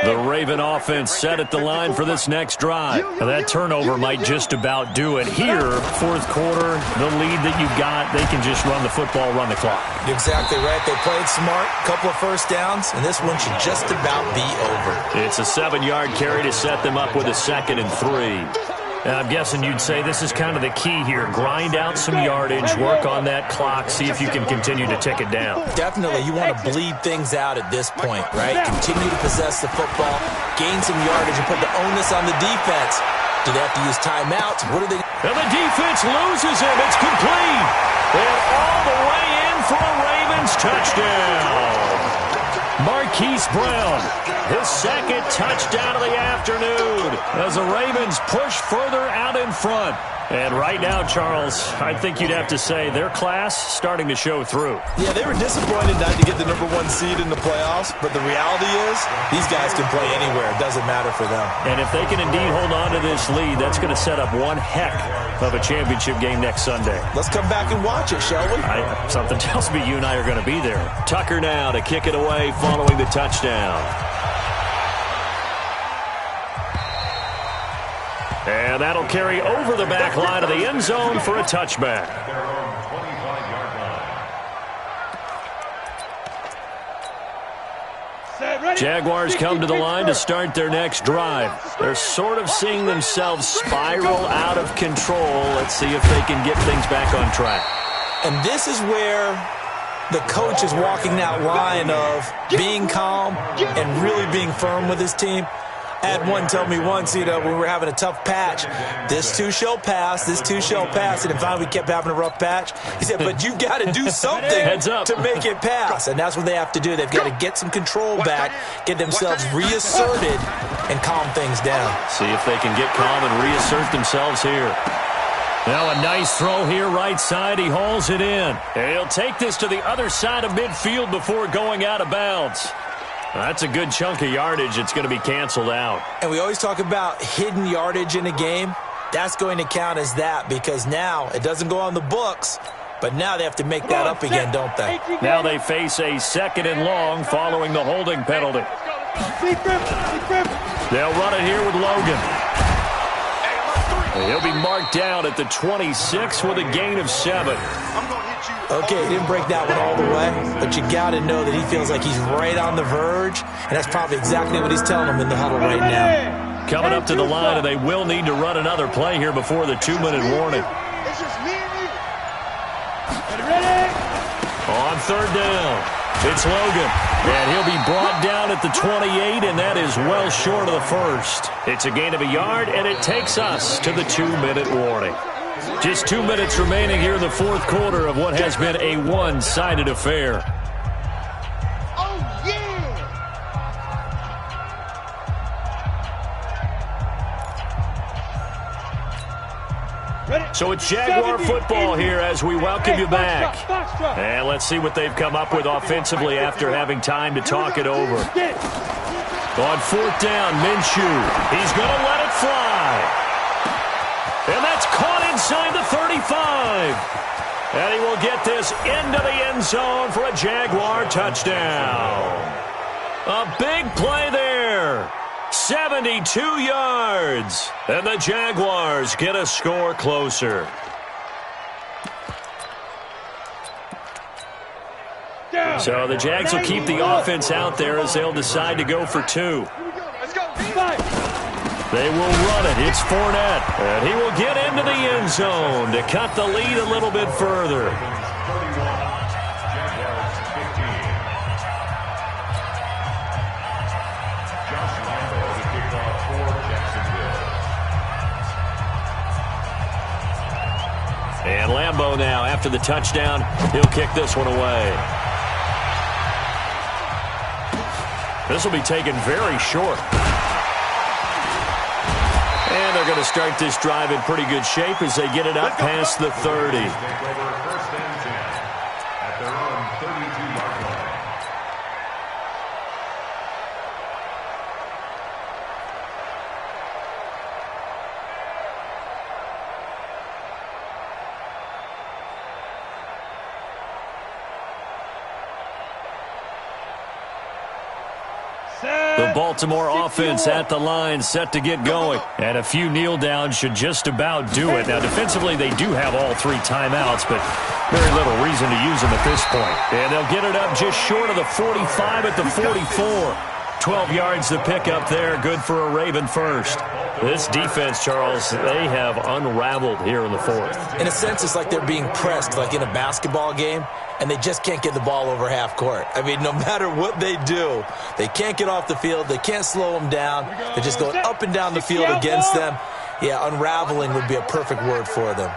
The Raven offense set at the line for this next drive. Now that turnover might just about do it. Here, fourth quarter, the lead that you've got, they can just run the football, run the clock. You're exactly right. They played smart, couple of first downs, and this one should just about be over. It's a 7-yard carry to set them up with a 2nd and 3. And I'm guessing you'd say this is kind of the key here. Grind out some yardage, work on that clock, see if you can continue to tick it down. Definitely. You want to bleed things out at this point, right? Continue to possess the football, gain some yardage, and put the onus on the defense. Do they have to use timeouts? What are they? And the defense loses him. It's complete. And all the way in for a Ravens touchdown. Marquise Brown, his 2nd touchdown of the afternoon as the Ravens push further out in front. And right now, Charles, I think you'd have to say their class starting to show through. Yeah, they were disappointed not to get the number 1 seed in the playoffs, but the reality is these guys can play anywhere. It doesn't matter for them. And if they can indeed hold on to this lead, that's going to set up one heck of a championship game next Sunday. Let's come back and watch it, shall we? Something tells me you and I are going to be there. Tucker now to kick it away following the touchdown. And that'll carry over the back line of the end zone for a touchback. Jaguars come to the line to start their next drive. They're sort of seeing themselves spiral out of control. Let's see if they can get things back on track. And this is where the coach is walking that line of being calm and really being firm with his team. I had one tell me once, when we were having a tough patch, this too shall pass, this too shall pass. And finally we kept having a rough patch. He said, but you've got to do something to make it pass. And that's what they have to do. They've got to get some control back, get themselves reasserted, and calm things down. See if they can get calm and reassert themselves here. Now a nice throw here, right side. He hauls it in. And he'll take this to the other side of midfield before going out of bounds. That's a good chunk of yardage. It's going to be canceled out. And we always talk about hidden yardage in a game. That's going to count as that because now it doesn't go on the books, but now they have to make that up again, don't they? Now they face a 2nd and long following the holding penalty. They'll run it here with Logan. He'll be marked down at the 26 with a gain of 7. Okay, he didn't break that one all the way, but you got to know that he feels like he's right on the verge, and that's probably exactly what he's telling them in the huddle right now. Coming up to the line, and they will need to run another play here before the 2-minute warning. On 3rd down, it's Logan, and he'll be brought down at the 28, and that is well short of the first. It's a gain of a yard, and it takes us to the 2-minute warning. Just 2 minutes remaining here in the fourth quarter of what has been a one-sided affair. Oh, yeah! So it's Jaguar football here as we welcome you back. And let's see what they've come up with offensively after having time to talk it over. On 4th down, Minshew. He's going to let it fly. And that's caught inside the 35. And he will get this into the end zone for a Jaguar touchdown. A big play there. 72 yards. And the Jaguars get a score closer. So the Jags will keep the offense out there as they'll decide to go for 2. They will run it. It's Fournette. And he will get into the end zone to cut the lead a little bit further. And Lambeau now, after the touchdown, he'll kick this one away. This will be taken very short. And they're going to start this drive in pretty good shape as they get it up past the 30. The Baltimore offense at the line, set to get going. And a few kneel downs should just about do it. Now, defensively, they do have all 3 timeouts, but very little reason to use them at this point. And they'll get it up just short of the 45 at the 44. 12 yards to pick up there. Good for a Raven first. This defense, Charles, they have unraveled here in the fourth. In a sense, it's like they're being pressed, like in a basketball game, and they just can't get the ball over half court. I mean, no matter what they do, they can't get off the field. They can't slow them down. They're just going up and down the field against them. Yeah, unraveling would be a perfect word for them.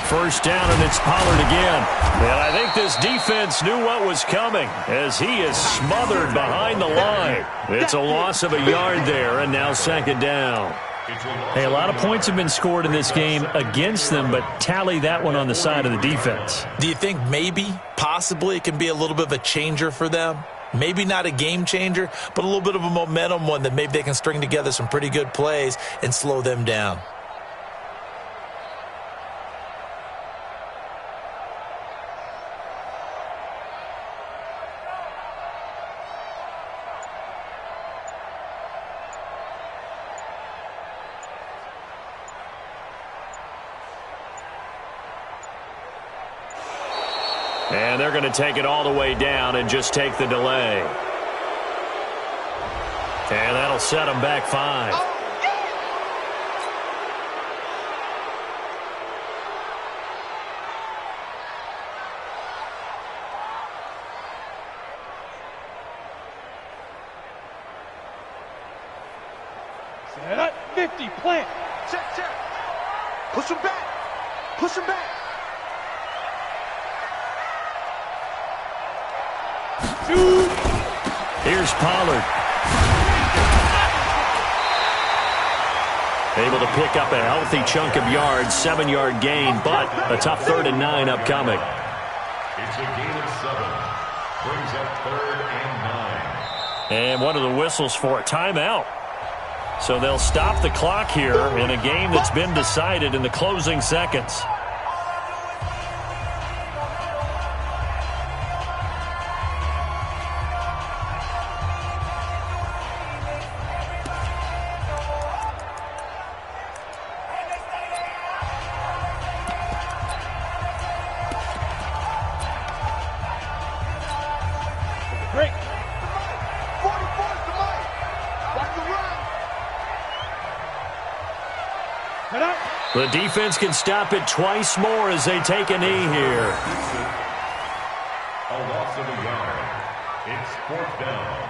First down, and it's Pollard again. And I think this defense knew what was coming as he is smothered behind the line. It's a loss of a yard there, and now 2nd down. Hey, a lot of points have been scored in this game against them, but tally that one on the side of the defense. Do you think maybe, possibly, it can be a little bit of a changer for them? Maybe not a game changer, but a little bit of a momentum one that maybe they can string together some pretty good plays and slow them down. And they're going to take it all the way down and just take the delay. And that'll set them back 5. Set up, 50, plant. Check. Push him back. Shoot. Here's Pollard. Able to pick up a healthy chunk of yards, 7-yard gain, but a tough 3rd and 9 upcoming. It's a gain of 7. Brings up 3rd and 9. And one of the whistles for a timeout. So they'll stop the clock here in a game that's been decided in the closing seconds. The defense can stop it twice more as they take a knee here. A loss of a yard. It's 4th down.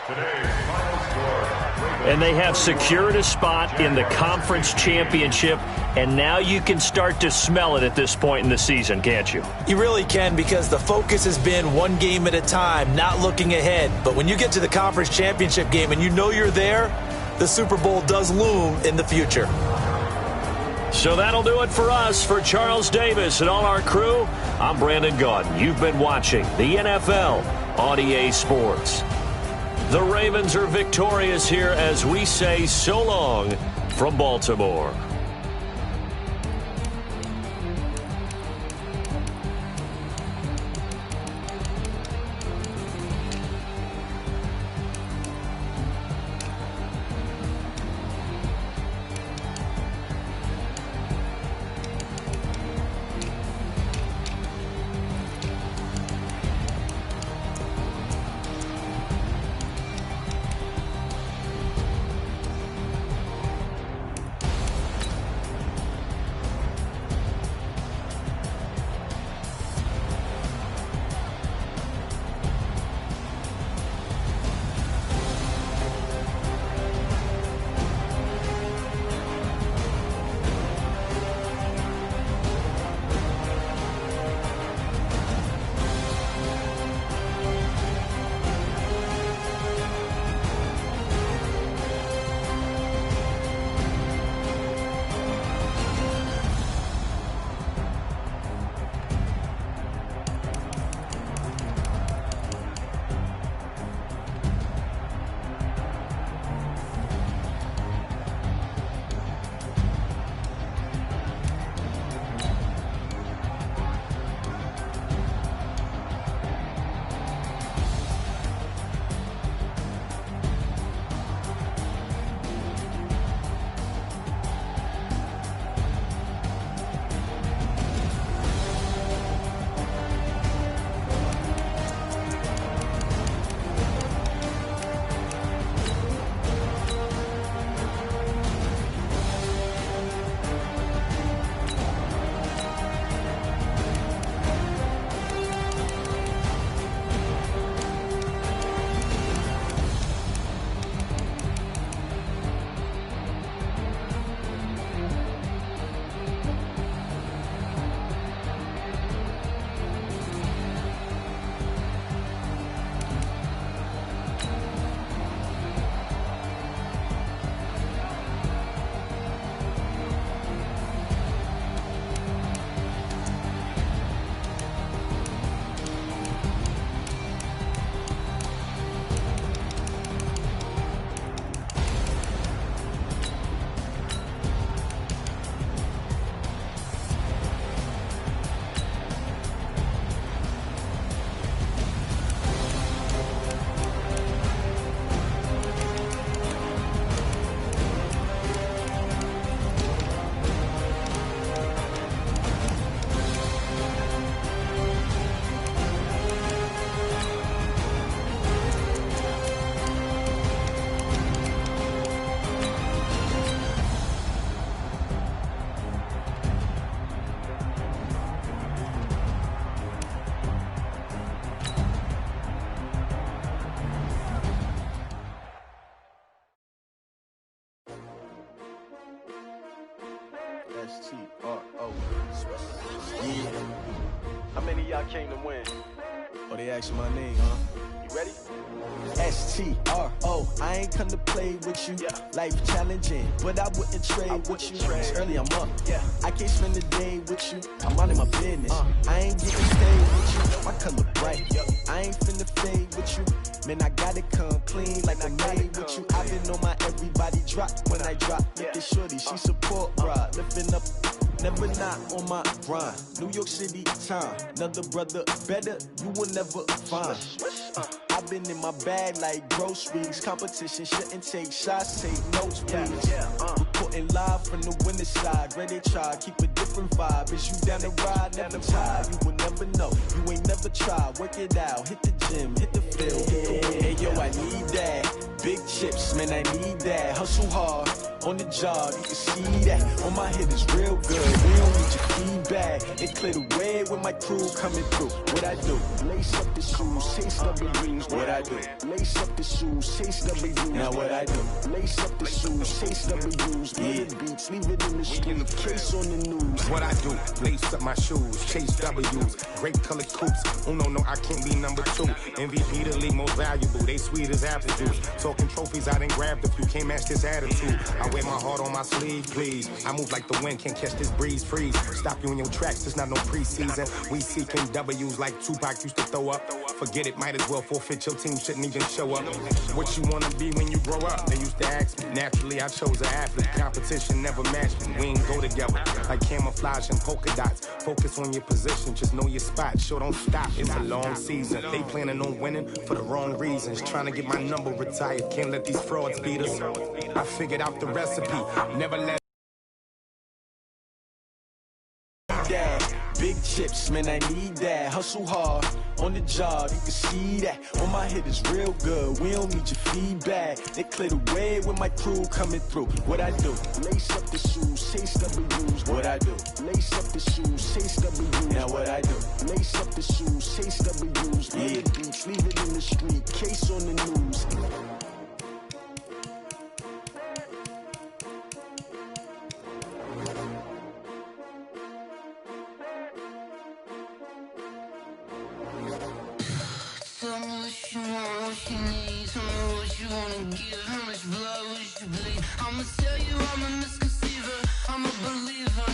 Today's final score. And they have secured a spot in the conference championship, and now you can start to smell it at this point in the season, can't you? You really can, because the focus has been one game at a time, not looking ahead. But when you get to the conference championship game and you know you're there, the Super Bowl does loom in the future. So that'll do it for us. For Charles Davis and all our crew, I'm Brandon Gaudin. You've been watching the NFL on EA Sports. The Ravens are victorious here as we say so long from Baltimore. S-T-R-O. Yeah. How many of y'all came to win? Oh, they asked my name, huh? You ready? S-T-R-O. I ain't come to play with you. Yeah. Life challenging, but I wouldn't trade with you. It's early, I'm up. Yeah. I can't spend the day with you. I'm minding my business. I ain't getting paid with you. My color bright. I ain't finna fade with you. Man, I gotta come clean like I made with you. I've been on my everybody drop when I drop. Look at shorty, she support ride. Lifting up, never not on my grind. New York City time, another brother better, you will never find. I've been in my bag like groceries. Competition shouldn't take shots, take notes, please. Reporting live from the winning side. Ready to try, keep a different vibe. Is you down the ride, never tired. You will never know, you ain't never tried. Work it out, hit the gym, hit the field. Hey yo, I need that. Big chips, man, I need that. Hustle hard, on the job, you can see that. On my hit is real good, we don't need your feedback. It clear the way with my crew coming through. What I do? Lace up the shoes, chase W's. What I do? Lace up the shoes, chase W's. Now what I do? Lace up the shoes, chase W's. Yeah. Beats, leave it in the street, case on the news. What I do? Lace up my shoes, chase W's. Great colored coops. Oh no, I can't be number 2. MVP the league most valuable. They sweet as apple juice. Talking trophies, I done grabbed a few. Can't match this attitude. I wear my heart on my sleeve, please. I move like the wind, can't catch this breeze. Freeze. Stop you in your tracks, it's not no preseason. We seeking W's like Tupac used to throw up. Forget it, might as well forfeit. Your team shouldn't even show up. What you wanna be when you grow up? They used to ask me. Naturally, I chose an athlete. Competition never matched me. We ain't go together like camouflage and polka dots. Focus on your position, just know your spot. Sure, don't stop. It's a long season. They planning on winning for the wrong reasons. Trying to get my number retired. Can't let these frauds beat us. I figured out the recipe. Never let that. Big chips, man, I need that. Hustle hard, on the job, you can see that. On my hit is real good, we don't need your feedback. They clear the way with my crew coming through. What I do? Lace up the shoes, chase W's. What I do? Lace up the shoes, chase W's. Now what I do? Lace up the shoes, chase W's. Yeah. Beats, leave it in the street, case on the news. Tell me what you want, what you need. Tell me what you wanna give. How much blood would you bleed? I'ma tell you I'm a misconceiver, I'm a believer.